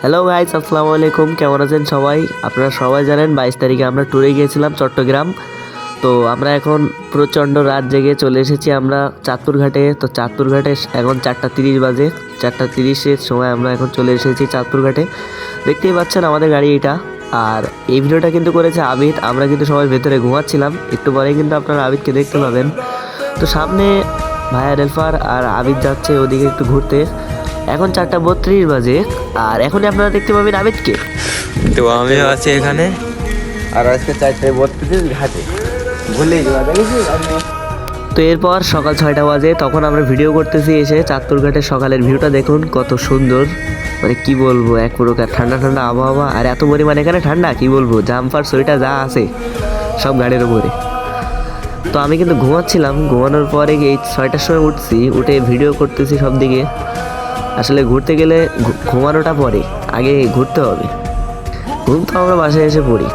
Hello guys, আসসালামু আলাইকুম। কেমন আছেন সবাই? আপনারা সবাই জানেন 22 তারিখে আমরা ট্যুরে গিয়েছিলাম চট্টগ্রাম। তো আমরা এখন প্রচণ্ড রাত জেগে চলে এসেছি আমরা চাঁদপুর ঘাটে। তো চাঁদপুর ঘাটে এখন 4:30 বাজে। 4:30-এর সময় আমরা এখন চলে এসেছি চাঁদপুর ঘাটে। দেখতেই পাচ্ছেন আমাদের গাড়ি এটা। আর এই ভিডিওটা কিন্তু করেছে আবিদ। আমরা কিন্তু সবাই ভেতরে ঘুমাচ্ছিলাম, একটু পরেই কিন্তু আপনারা আবিদকে দেখতে পাবেন। তো সামনে ভাইয়া রেলফার আর আবিদ যাচ্ছে ওদিকে একটু ঘুরতে। এখন 4:32 বাজে, আর এখনই আপনারা দেখতে পাবেন আবিদকে। তো আমি আছি এখানে, আর আজকে 4:32 ঘাটে ভুলে যাওয়া দেখেছি। তো এরপর সকাল 6টা বাজে, তখন আমরা ভিডিও করতেছি এসে চাঁদপুর ঘাটের সকালের ভিউটা দেখুন কত সুন্দর। মানে কি বলবো, এক প্রকার ঠান্ডা ঠান্ডা আবহাওয়া, আর এত পরিমাণে এখানে ঠান্ডা কি বলবো, জাম্পার সোয়েটার যা আছে সব গাড়ির উপরে। তো আমি কিন্তু ঘুমাচ্ছিলাম, ঘুমানোর পরে এই 6টার সময় উঠছি, উঠে ভিডিও করতেছি সব দিকে। আসলে ঘুরতে গেলে ঘুমানোটা পরে, আগে ঘুরতে হবে। ঘুম তো আমরা বাসায় এসে পড়ি।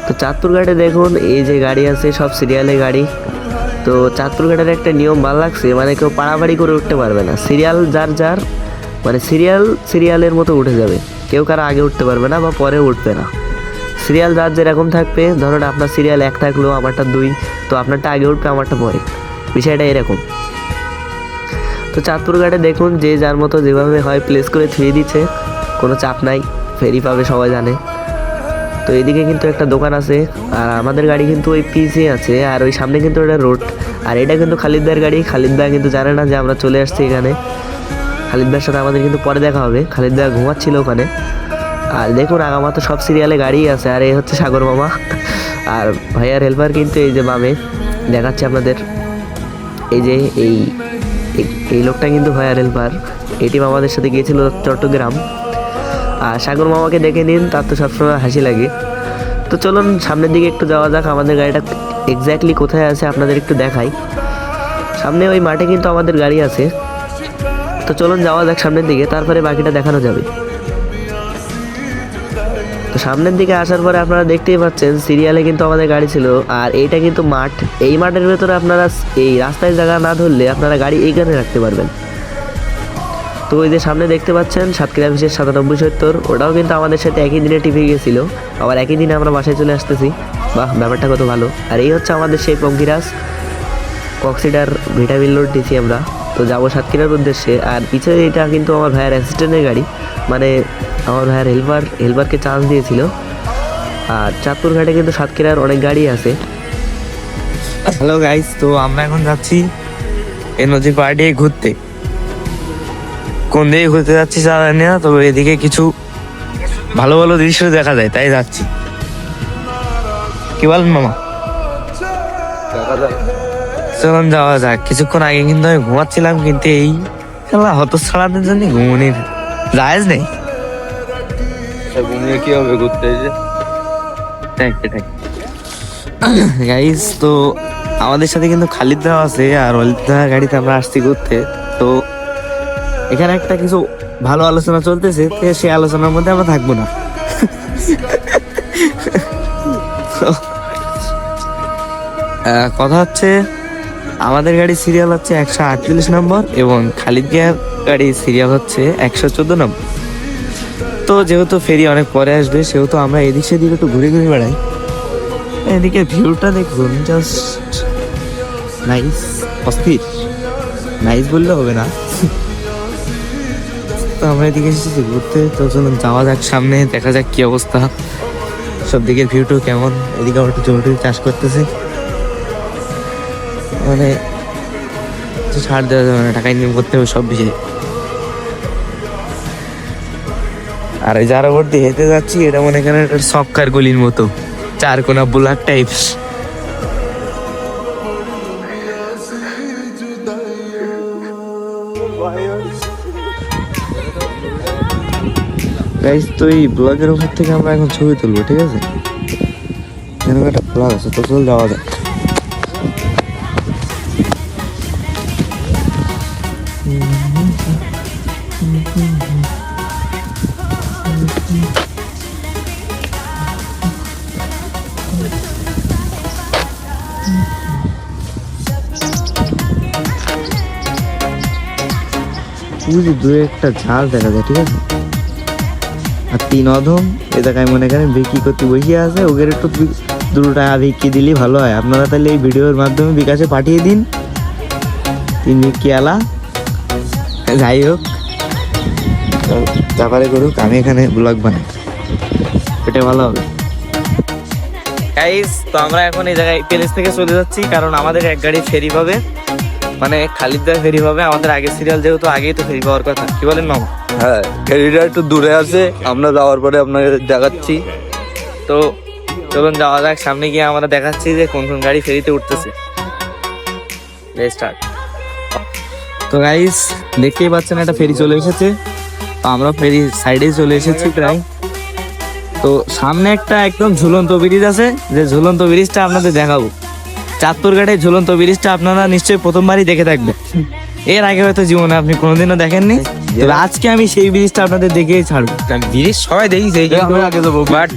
তো চাঁদপুর ঘাটে দেখুন এই যে গাড়ি আছে সব সিরিয়ালে গাড়ি। তো চাঁদপুর ঘাটের একটা নিয়ম ভালো লাগছে, মানে কেউ পাড়াপাড়ি করে উঠতে পারবে না। সিরিয়াল যার যার, মানে সিরিয়ালের মতো উঠে যাবে। কেউ কারো আগে উঠতে পারবে না বা পরে উঠবে না। সিরিয়াল যার যেরকম থাকবে, ধরুন আপনার সিরিয়াল 1 থাকলো, আমারটা 2, তো আপনারটা আগে উঠবে, আমারটা পরে। বিষয়টা এরকম। তো চাঁদপুর ঘাটে দেখুন যে যার মতো যেভাবে হয় প্লেস করে থুয়ে দিচ্ছে, কোনো চাপ নাই, ফেরি পাবে সবাই জানে। তো এদিকে কিন্তু একটা দোকান আছে, আর আমাদের গাড়ি কিন্তু ওই পিছিয়ে আছে, আর ওই সামনে কিন্তু একটা রোড। আর এটা কিন্তু খালিদদার গাড়ি। খালিদদা কিন্তু জানে না যে আমরা চলে আসছি এখানে। খালিদদার সাথে আমাদের কিন্তু পরে দেখা হবে। খালিদদা ঘুমাচ্ছিল ওখানে। আর দেখুন আগামা তো সব সিরিয়ালে গাড়ি আছে। আর এই হচ্ছে সাগর মামা, আর ভাইয়ার হেল্পার কিন্তু এই যে বামে দেখাচ্ছে আপনাদের। এই যে এই লোকটা কিন্তু ভাইয়ার হেল্পার। এই টিম আমাদের সাথে গিয়েছিল চট্টগ্রাম। আর সাগর মামাকে দেখে নিন, তার তো সবসময় হাসি লাগে। তো চলুন সামনের দিকে একটু যাওয়া যাক। আমাদের গাড়িটা এক্স্যাক্টলি কোথায় আছে আপনাদের একটু দেখাই। সামনে ওই মাঠে কিন্তু আমাদের গাড়ি আছে। তো চলুন যাওয়া যাক সামনের দিকে, তারপরে বাকিটা দেখানো যাবে। তো সামনের দিকে আসার পরে আপনারা দেখতেই পাচ্ছেন সিরিয়ালে কিন্তু আমাদের গাড়ি ছিল। আর এইটা কিন্তু মাঠ। এই মাঠের ভেতরে আপনারা এই রাস্তায় জায়গা না ধরলে আপনারা গাড়ি এইখানে রাখতে পারবেন। তো ওই যে সামনে দেখতে পাচ্ছেন সাতক্ষীরা বিশেষ 9770, ওটাও কিন্তু আমাদের সাথে একই দিনে টিভি গিয়েছিল। আবার একই দিনে আমরা বাসায় চলে আসতেছি। বাহ, ব্যাপারটা কত ভালো। আর এই হচ্ছে আমাদের সেই পঙ্কিরাজ কক্সিডার ভিটামিন লোড দিছি আমরা। তো যাবো সাতক্ষীরার উদ্দেশ্যে। আর পিছনে এটা কিন্তু আমার ভাইয়ের অ্যাসিস্ট্যান্টের গাড়ি, মানে আমার ভাইয়ের হেল্পারকে চান্স দিয়েছিল। আর চাঁদপুর ঘাটে কিন্তু সাতক্ষীরার অনেক গাড়ি আছে। হ্যালো গাইস, তো আমরা এখন যাচ্ছি এই নদীর পাড় দিয়ে ঘুরতে। কোন দিকে ঘুরতে যাচ্ছি জানি না, তবে এদিকে কিছু ভালো ভালো দৃশ্য দেখা যায়, তাই যাচ্ছি। কি বলেন মামা? চলুন যাওয়া যাক। কিছুক্ষণ আগে কিন্তু আমি ঘুমাচ্ছিলাম, কিন্তু এই খেলা হতচ্ছাড়াদের জন্য ঘুমনির জায়েজ নেই। ঘুমিয়ে কি হবে, ঘুরতে এসে গাইস, তো আমাদের সাথে কিন্তু খালিদ দা আছে, আর অলিদ দা গাড়িতে আমরা আসছি ঘুরতে। তো এখানে একটা কিছু ভালো আলোচনা চলতেছে, তো সেই আলোচনার মধ্যে আমরা থাকবো না। তো, কথা হচ্ছে আমাদের গাড়ি সিরিয়াল হচ্ছে 148 নম্বর, এবং খালিদ গাড়ি সিরিয়াল হচ্ছে 114 নম্বর। তো যেহেতু ফেরি অনেক পরে আসবে, সেহেতু আমরা এদিক সেদিক একটু ঘুরে ঘুরে বেড়াই। এদিকে ভিউটা দেখুন, জাস্ট নাইস, অস্থির। নাইস বললে হবে না। তো আমরা এদিকে এসেছি ঘুরতে। তো চলুন যাওয়া যাক সামনে, দেখা যাক কি অবস্থা, সব দিকের ভিউটা কেমন। এদিকে আবার একটু জমি চাষ করতেছে, মানে ছাড় দেওয়া যাবে না, টাকা ইনকাম করতে হবে সব বিষয়ে। আর এই যার ওপর দিয়ে হেঁটে যাচ্ছি, এটা মনে করেন একটা সবকার গলির মতো, 4 কোনা ব্লক টাইপ। গাইস, তো এই ব্লগের উপর থেকে আমরা এখন ছবি তুলবো, ঠিক আছে? এরকম একটা ব্লগ আছে, তো চল যাওয়া যাক। দু একটা ঝাল দেখা যায়, ঠিক আছে? আর 3 অধম এ জায়গায় মনে করেন বিক্রি করতে বসে আছে, ওদের একটু 2 টাকা বিক্রি দিলে ভালো হয়। আপনারা তাহলে এই ভিডিওর মাধ্যমে বিকাশে পাঠিয়ে দিন 3 বিক্রি আলা। যাই হোক, তারপরে করুক, আমি এখানে ব্লগ বানাই, এটা ভালো হবে। গাইস, তো আমরা এখন এই জায়গায় প্যালেস থেকে চলে যাচ্ছি, কারণ আমাদের এক গাড়ি ফেরি পাবে, মানে খালিদদার ফেরি পাবে। আমাদের আগে সিরিয়াল যেহেতু আগেই তো ফেরি পাওয়ার কথা, কি বলেন মামা? হ্যাঁ, ফেরিটা একটু দূরে আছে, আমরা যাওয়ার পরে আপনাকে দেখাচ্ছি। তো চলুন যাওয়া যাক, সামনে গিয়ে আমরা দেখাচ্ছি যে কোন কোন গাড়ি ফেরিতে উঠতেছে। স্টার্ট। তো গাইস, দেখতেই পাচ্ছেন একটা ফেরি চলে এসেছে, তো আমরা ফেরি সাইডে চলে এসেছি প্রায়। তো সামনে একটা একদম ঝুলন্ত ব্রিজ আছে, যে ঝুলন্ত ব্রিজটা আপনাদের দেখাবো। চাঁদপুরঘাটের ঝুলন্ত ব্রিজটা আপনারা নিশ্চয়ই প্রথমবারই দেখে থাকবেন, এর আগে হয়তো জীবনে আপনি কোনোদিনও দেখেননি। তবে আজকে আমি সেই ব্রিজটা আপনাদের দেখেই ছাড়বো। ব্রিজ সবাই দেখিছে কিন্তু বাট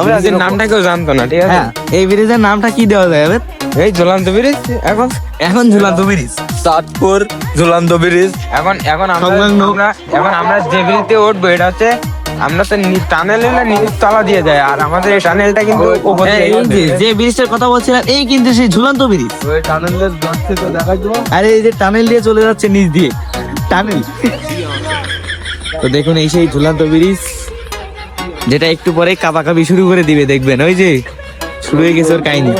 ব্রিজের নামটা কেউ জানতো না, ঠিক আছে? হ্যাঁ, এই ব্রিজের নামটা কি দেওয়া যাবে? এই ঝুলন্ত ব্রিজ। এখন এখন ঝুলন্ত ব্রিজ, চাঁদপুর ঝুলন্ত ব্রিজ। এখন এখন সংলগ্ন। আমরা যে ব্রিজে উঠবো এটা হচ্ছে, আমরা তো টানেল নিচের তলা দিয়ে যায়, আর আমাদের এই টানেলটা কিন্তু উপর দিয়ে এই যে ব্রিজটার কথা বলছিলাম, এই কিন্তু সেই ঝুলন্ত ব্রিজ। ওই টানেলের দশ থেকে দেখা যাবো। আরে এই যে টানেল দিয়ে চলে যাচ্ছে নিচ দিয়ে, টানেল। তো দেখুন, এই সেই ঝুলন্ত ব্রিজ, যেটা একটু পরে কাঁপাকাঁপি শুরু করে দিবে, দেখবেন ওই যে শুরু হয়ে গেছে ওর কাহিনী।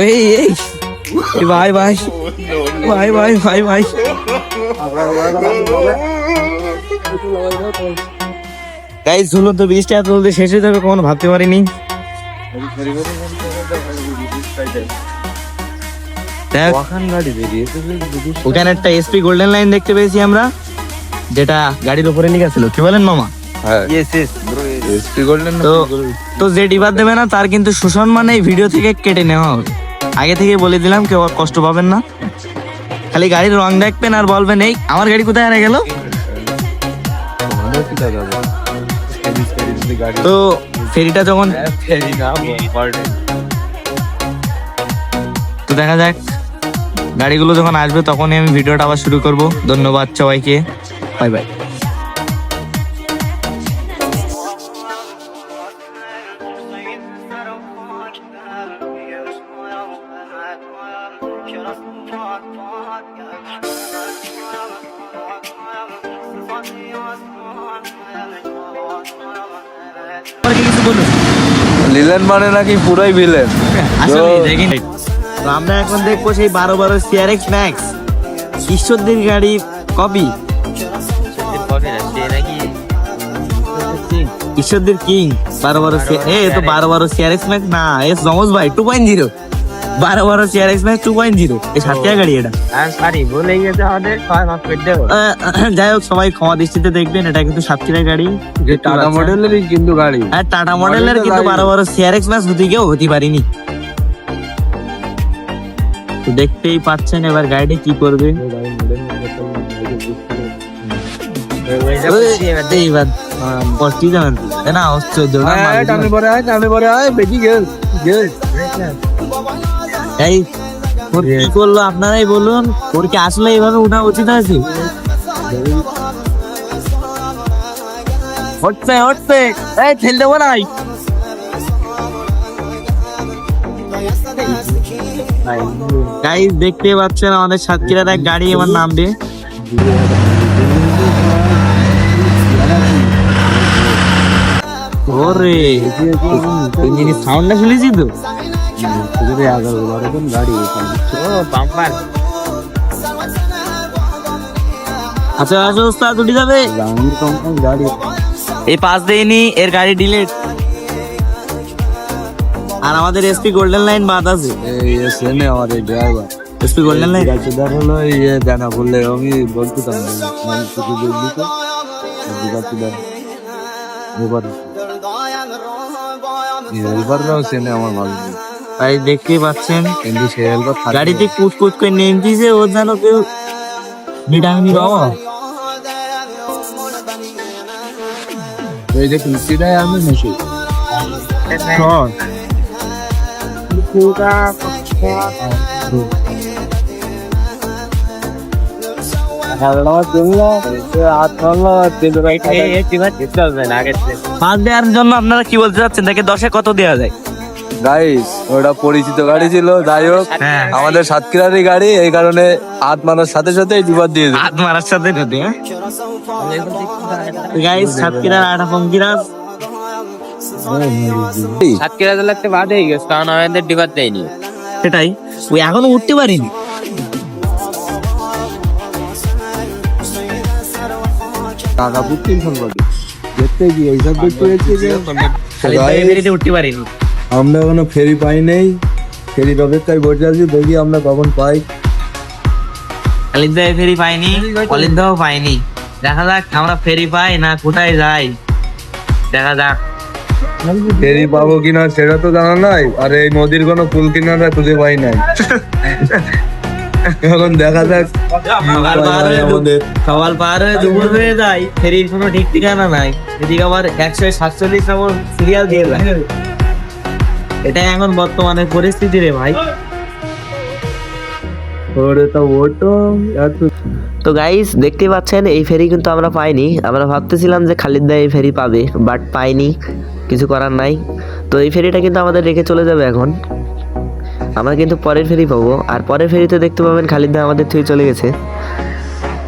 এই এই ভাই ভাই ভাই ভাই ভাই ভাই গাইস, ঝুলন্ত ব্রিজটা এত জলদি শেষ হয়ে যাবে কখনো ভাবতে পারিনি। দেখ, ওখানে একটা এসপি গোল্ডেন লাইন দেখতে পেয়েছি আমরা, যেটা গাড়ির উপরে লেখা ছিল, কি বলেন মামা? হ্যাঁ, এসপি গোল্ডেন। তো যে ডিবার দেবে না তার কিন্তু সুসম্মান এই ভিডিও থেকে কেটে নেওয়া হবে। আগে থেকে বলে দিলাম, কেউ আর কষ্ট পাবেন না। খালি গাড়ির রং দেখবেন আর বলবেন এই আমার গাড়ি কোথায় হারিয়ে গেল। তো ফেরিটা যখন তো দেখা যাক, গাড়িগুলো যখন আসবে তখনই আমি ভিডিওটা আবার শুরু করব। ধন্যবাদ সবাইকে, বাই বাই। কিছু বলুন। লিলেন মানে নাকি পুরাই ভিলেন। আসলে দেখেন, তো আমরা এখন দেখবো সেই 12 CRX Max, ঈশ্বরদীর গাড়ি কপি, ঈশ্বরদীর কিং 12 CRX Max না, এস জমজ ভাই 2.0, 12 CRX Max 2.0, এই 7 টাকা গাড়ি এটা। সরি, ভুলে গেছে আমাদের, মাফ করে দেবো। যাই হোক, সবাই ক্ষমা দৃষ্টিতে দেখবেন, এটা কিন্তু 7 টাকা গাড়ি, টাটা মডেলেরই কিন্তু গাড়ি। আর টাটা মডেলের কিন্তু 12 CRX Max হতে গিয়েও হতে পারিনি। তো দেখতেই পাচ্ছেন এবার গাড়িটি কি করবে। কি করলো আপনারাই বলুন, ওর কি আসলে এইভাবে উঠা উচিত আছে? হচ্ছে হচ্ছে, এই ঠেল দেবো নাই। গাইস, দেখতে পাচ্ছেন আমাদের সাতক্ষীরার এক গাড়ি এবার নামবে। ওরে ইঞ্জিনের সাউন্ডটা শুনেছি তো। আচ্ছা আচ্ছা, ওস্তাদ উঠে যাবে। এই পাস দেয়নি, এর গাড়ি ডিলেট। আর আমাদের এসপি গোল্ডেন লাইন বাদ আছে। আমাদের ড্রাইভার এসপি গোল্ডেন লাইন হলো ইয়ে দেনা বললে আমি বলতাম আমার ভালো। তাই দেখতেই পাচ্ছেন কিন্তু সে হেল্পার গাড়িতে কুচ কুচ করে নেমতিছে, ওর যেন কেউ ভিটামিন অভাব। এই যে পিসিটাই আমি মেশি পাঁচ দেওয়ার জন্য আপনারা কি বলতে চাচ্ছেন? তাকে 10-এ কত দেওয়া যায়? গাইস ওটা পরিচিত গাড়ি ছিল, যাই হোক হ্যাঁ। আমাদের সাতক্ষীরারই গাড়ি, এই কারণে হাত মারার সাথে সাথে ডিপার দিয়ে দিই। হাত মারার সাথে যদি গাইস সাতক্ষীরার আটা পঙ্কিরাজ সাতক্ষীরা জেলাতে বাদ হয়ে গেছে, কারণ আমাদের ডিবার দেয়নি। সেটাই, ওই এখনো উঠতে পারিনি। কাকাপুর টেনশন পাবে দেখতে গিয়ে এইসব দেখতে হয়েছে যে খালিদ ভাই এবারে উঠতে পারিনি। আমরা এখনো ফেরি পাই নাই, ফেরির অপেক্ষায় বসে আছি, দেখি আমরা কখন পাই। খালিদ ভাই ফেরি পাইনি, অলিদ ভাইও পাইনি। দেখা যাক আমরা ফেরি পাই না কোথায় যাই, দেখা যাক। ফেরি পাবো কিনা সেটা তো জানা নাই, আর এই নদীর কোনো কুল কিনারা খুঁজে পাই নাই। এখন দেখা যাক সকাল পার হয়ে আমাদের। সকাল পার হয়ে দুপুর হয়ে যায়, ফেরির কোনো ঠিক ঠিকানা নাই। এদিকে আবার 147 নম্বর সিরিয়াল দিয়ে যায়। এটাই এখন বর্তমানে পরিস্থিতি রে ভাই। তো গাইস দেখতেই পাচ্ছেন এই ফেরি কিন্তু আমরা পাইনি। আমরা ভাবতেছিলাম যে খালিদ ভাই এই ফেরি পাবে, বাট পাইনি, কিছু করার নাই। তো এই ফেরিটা কিন্তু আমাদের রেখে চলে যাবে এখন। আমরা কিন্তু পরের ফেরি পাবো, আর পরের ফেরিতে দেখতে পাবেন খালিদ ভাই আমাদের থেকে চলে গেছে।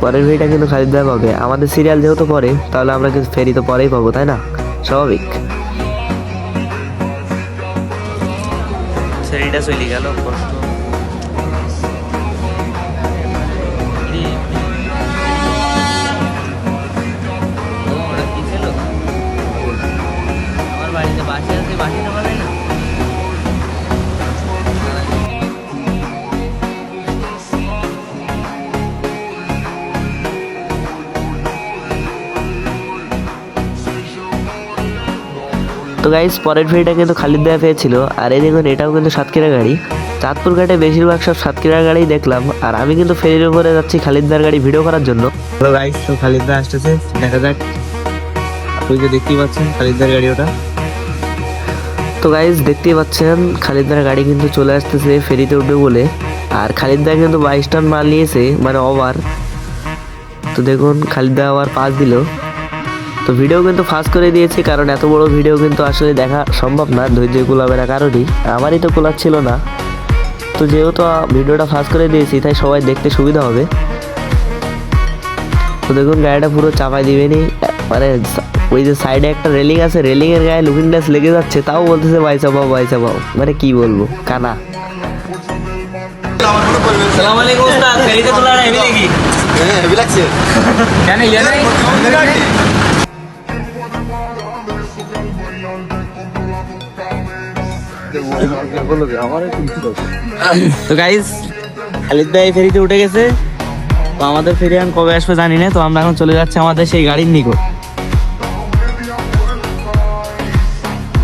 পরের ফেরিটা কিন্তু খালিদ ভাই পাবে। আমাদের সিরিয়াল যেহেতু পরে, তাহলে আমরা কিন্তু ফেরি তো পরেই পাবো, তাই না? স্বাভাবিক। ফেরিটা চলে গেল, কষ্ট। আমার বাড়িতে বাসি আছে, বাসিটা বাজাই না। তো গাইস পরের ফেরিটা কিন্তু খালিদ ভাই পেয়েছিল। আর এই দেখুন এটাও কিন্তু সাতক্ষীরা গাড়ি। চাঁদপুর ঘাটে বেশিরভাগ সব সাতক্ষীরা গাড়ি দেখলাম, আর আমি কিন্তু ফেরির উপরে যাচ্ছি খালিদ ভাইয়ের গাড়ি ভিডিও করার জন্য। হ্যালো গাইস, তো খালিদ ভাই আসতেছে, দেখা যাক। আপনি যে দেখতেই পাচ্ছেন খালিদ ভাইয়ের গাড়ি ওটা। তো গাইস দেখতেই পাচ্ছেন খালিদ ভাইয়ের গাড়ি কিন্তু চলে আসতেছে ফেরিতে উঠবে বলে। আর খালিদ ভাই কিন্তু 22 টন মাল নিয়েছে, মানে ওভার। তো দেখুন খালিদ ভাই আবার পাস দিল। তো ভিডিও কিন্তু ফাস্ট করে দিয়েছি, কারণ এত বড় ভিডিও কিন্তু আসলে দেখা সম্ভব না, ধৈর্য কুলাবে না কারোরই, আমারই তো কুলাচ্ছিল না। তো যেহেতু ভিডিওটা ফাস্ট করে দিয়েছি, তাই সবাই দেখতে সুবিধা হবে। তো দেখুন গাড়িটা পুরো চাপাই দিবেনি, মানে ওই যে সাইডে একটা রেলিং আছে, রেলিং এর গায়ে লুকিং গ্লাস লেগে যাচ্ছে, তাও বলতেছে বাইসা পাও, মানে কি বলবো, কানা। আসসালামু আলাইকুম উস্তাদ, ফেরিতে তোলা না এমনি কি? কেন ইয়ে নাই? তো গাইস খালিদ ভাই ফেরিতে উঠে গেছে। তো আমাদের ফেরি এখন কবে আসবে জানি না। তো আমরা এখন চলে যাচ্ছি আমাদের সেই গাড়ির নিকট।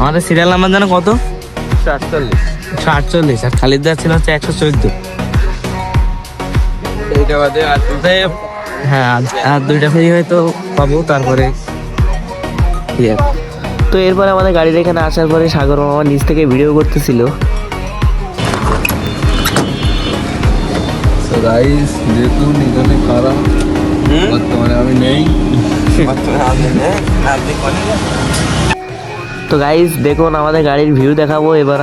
আমাদের সিরিয়াল নাম্বার জানো কত? 148। আর খালিদ ভাই ছিল হচ্ছে 114। এইটা বাদে আর হ্যাঁ, আর দুইটা ফেরি হয়তো পাবো, তারপরে ইয়ে। তো এরপরে আমাদের গাড়ির এখানে আসার পরে সাগর মামা নিচ থেকে ভিডিও করতেছিল। তো গাইস দেখুন এখানে কারা, বর্তমানে আমি নেই। তো গাইস দেখুন আমাদের গাড়ির ভিউ দেখাবো এবার।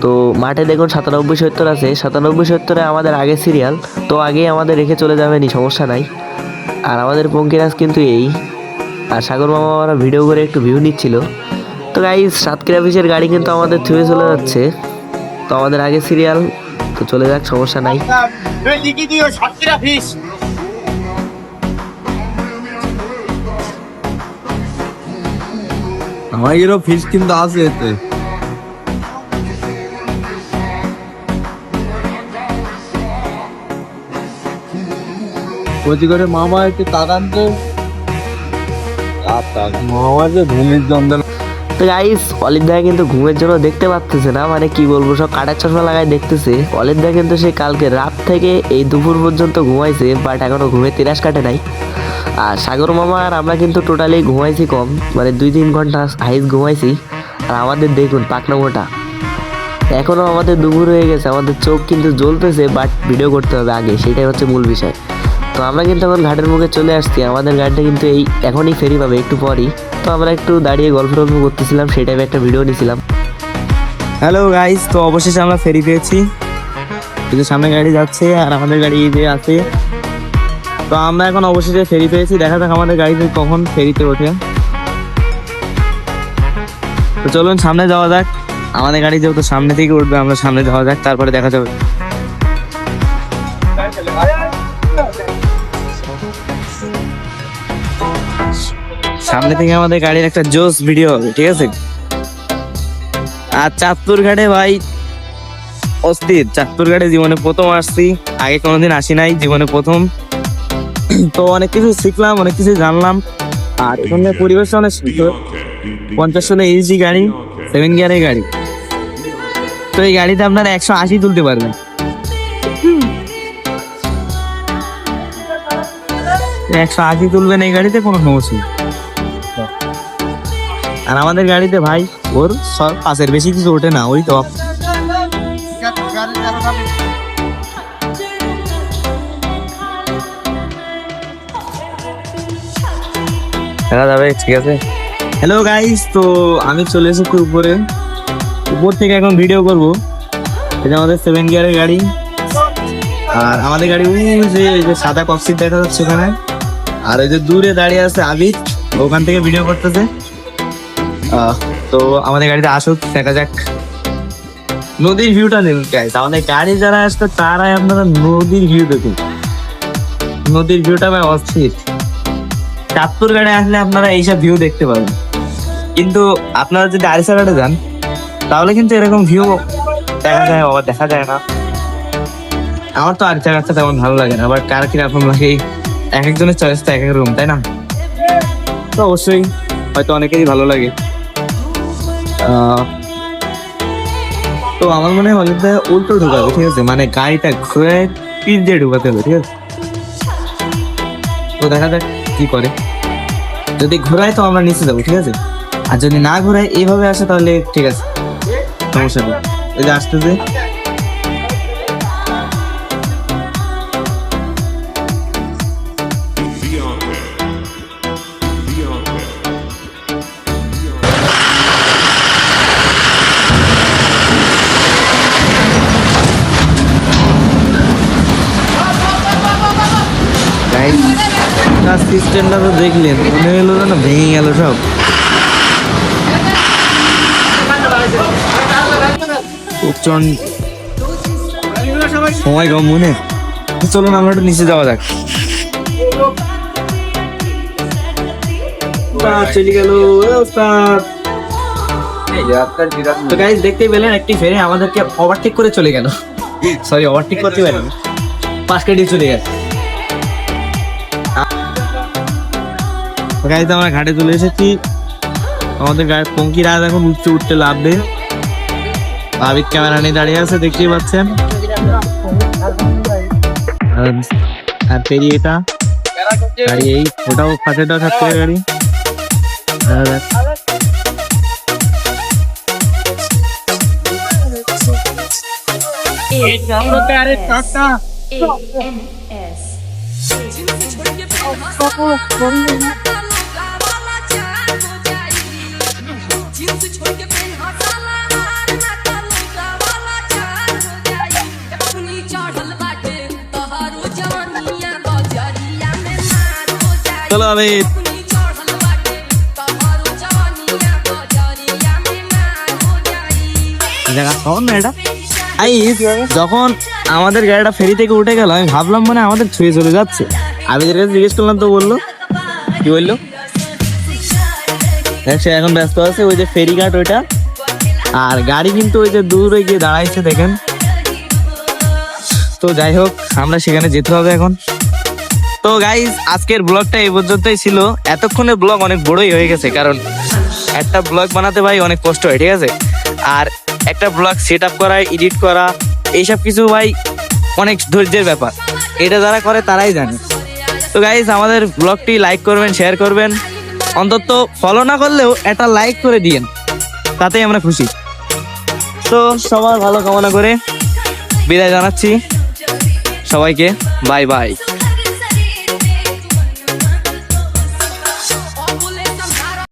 তো মাঠে দেখুন 97-70 আছে, 97-70-এ আমাদের আগে সিরিয়াল। তো আগেই আমাদের রেখে চলে যাবেনি, সমস্যা নাই। আর আমাদের পঙ্কিরাজ কিন্তু এই, আর সাগর মামা আমরা ভিডিও করে একটু ভিউ নিচ্ছিল। তো গাইস সাতক্ষীরা ফিশের গাড়ি কিন্তু আমাদের থুয়ে চলে যাচ্ছে। তো আমাদের আগে সিরিয়াল, তো চলে যাক, সমস্যা নাই। আমাদেরও ফিস কিন্তু আছে এতে। কচি করে মামা একটু তাকান তো, মামা যে ঘুমির যন্ত্রণা। তো গাইস অলিদ ভাই কিন্তু ঘুমের জন্য দেখতে পাচ্তেছে না, মানে কি বলবো, সব কাটার চশমা লাগাই দেখতেছে। অলিদ ভাই কিন্তু সে কালকে রাত থেকে এই দুপুর পর্যন্ত ঘুমাইছে, বাট এখনো ঘুমের তিরাস কাটে নাই। আর সাগর মামা আর আমরা কিন্তু টোটালি ঘুমাইছি কম, মানে 2-3 ঘন্টা হাইস ঘুমাইছি। আর আমাদের দেখুন পাকনা মোটা, এখনো আমাদের দুপুর হয়ে গেছে, আমাদের চোখ কিন্তু জ্বলতেছে, বাট ভিডিও করতে হবে আগে, সেটাই হচ্ছে মূল বিষয়। তো তো আমরা কিন্তু এখন ঘাটের মুখে চলে আসছি, আমাদের গাড়িটা কিন্তু এখনই ফেরি পাবে একটু পরই। তো আমরা একটু দাঁড়িয়ে গল্প টল্প করতেছিলাম, সেই টাইপে একটা ভিডিও নিয়েছিলাম। হ্যালো গাইস, তো অবশেষে আমরা ফেরি পেয়েছি। এই যে সামনে গাড়ি যাচ্ছে আর আমাদের গাড়ি এই যে আছে। তো আমরা এখন অবশেষে ফেরি পেয়েছি, দেখা যাক আমাদের গাড়িতে কখন ফেরিতে ওঠে। তো চলুন সামনে যাওয়া যাক, আমাদের গাড়ি যেহেতু সামনে থেকে উঠবে আমরা সামনে যাওয়া যাক, তারপরে দেখা যাবে। সামনে থেকে আমাদের গাড়ির একটা জোস ভিডিও হবে, ঠিক আছে। আর চাঁদপুর ঘাটে ভাই অস্থির, চাঁদপুর ঘাটে জীবনে প্রথম আসছি, আগে কোনোদিন আসি নাই, জীবনে প্রথম। তো অনেক কিছু শিখলাম, অনেক কিছু জানলাম। আর এখানে পরিবেশ অনেক সুন্দর। 50 ইঞ্চি গাড়ি, 7 গিয়ারের গাড়ি। তো এই গাড়িতে আপনারা 180 তুলতে পারবেন। 180 তুলবেন এই গাড়িতে, কোনো সমস্যা নেই। আর আমাদের গাড়িতে ভাই ওর সব পাশের বেশি কিছু ওঠে না, ওই টপ। দেখা যাবে, ঠিক আছে। হ্যালো গাইস, তো আমি চলে এসেছি উপরে, উপর থেকে এখন ভিডিও করব। এটা আমাদের 7 গিয়ারের গাড়ি। আর আমাদের গাড়ি ওই যে সাদা কক্সিট দেখা যাচ্ছে ওখানে। আর ওই যে দূরে দাঁড়িয়ে আছে আবিদ, ওখান থেকে ভিডিও করতেছে। তো আমাদের গাড়িতে আসুক, দেখা যাক নদীর ভিউটা নেবেন গাইস। আমাদের গাড়ি যারা আসবে তারাই আপনারা নদীর ভিউ দেখুন, নদীর ভিউটা ভাই অস্থির। চাঁদপুর ঘাটে আসলে আপনারা এইসব ভিউ দেখতে পাবেন, কিন্তু আপনারা যদি আরিসা ঘাটে যান তাহলে কিন্তু এরকম ভিউ দেখা যায় না। আমার তো আরিসা ঘাটটা তেমন ভালো লাগে না, আবার কার কিরকম লাগে এক একজনের চয়েস তো এক এক রকম, তাই না? তো অবশ্যই হয়তো অনেকেরই ভালো লাগে। তো আমার মনে হয় অযোধ্যা উল্টো ঢুকাবে, ঠিক আছে, মানে গাড়িটা ঘুরে পিঠ দিয়ে ঢুকাতে হবে, ঠিক আছে। তো দেখা যাক কি করে, যদি ঘোরায় তো আমরা নিচে যাবো, ঠিক আছে। আর যদি না ঘোরায় এইভাবে আসে তাহলে ঠিক আছে, সমস্যা নেই। ওই যে আসতেছে, সিস্টেমটা তো দেখলেন, মনে হলো না ভেঙে গেল সব। সময় কম মনে। চলুন আমরা একটু নিচে যাওয়া যাক। চলে গেল। তো গাইস দেখতেই পেলেন একটি ফেরি আমাদেরকে ওভারটেক করে চলে গেল। সরি, ওভারটেক করতে পারিনি, পাশ কাটিয়ে চলে গেছে। গাড়িতে আমরা ঘাটে চলে এসেছি, আমাদের গাড়ির পঙ্কি রাজ এখন উঠতে লাভবে। আবিদ ক্যামেরা নিয়ে দাঁড়িয়ে আছে, দেখতেই পাচ্ছেন। আর ফেরি এটা গাড়ি, এই ওটাও পাশেটাও থাকতে গাড়ি। চলো আমি যখন আমাদের গাড়িটা ফেরি থেকে উঠে গেল, আমি ভাবলাম মানে আমাদের ছুঁয়ে চলে যাচ্ছে। আমি কাছে জিজ্ঞেস করলাম, তো বললো কি বললো, সে এখন ব্যস্ত আছে ওই যে ফেরি ঘাট ওইটা। আর গাড়ি কিন্তু ওই যে দূরে গিয়ে দাঁড়াইছে দেখেন। তো যাই হোক, আমরা সেখানে যেতে হবে এখন। তো গাইজ আজকের ব্লগটা এই পর্যন্তই ছিল। এতক্ষণে ব্লগ অনেক বড়ই হয়ে গেছে, কারণ একটা ব্লগ বানাতে ভাই অনেক কষ্ট হয়, ঠিক আছে। আর একটা ব্লগ সেট আপ করা, এডিট করা, এইসব কিছু ভাই অনেক ধৈর্যের ব্যাপার। এটা যারা করে তারাই জানে। তো গাইজ আমাদের ব্লগটি লাইক করবেন, শেয়ার করবেন, অন্তত ফলো না করলেও একটা লাইক করে দিয়েন, তাতেই আমরা খুশি। তো সবার ভালো কামনা করে বিদায় জানাচ্ছি সবাইকে, বাই বাই।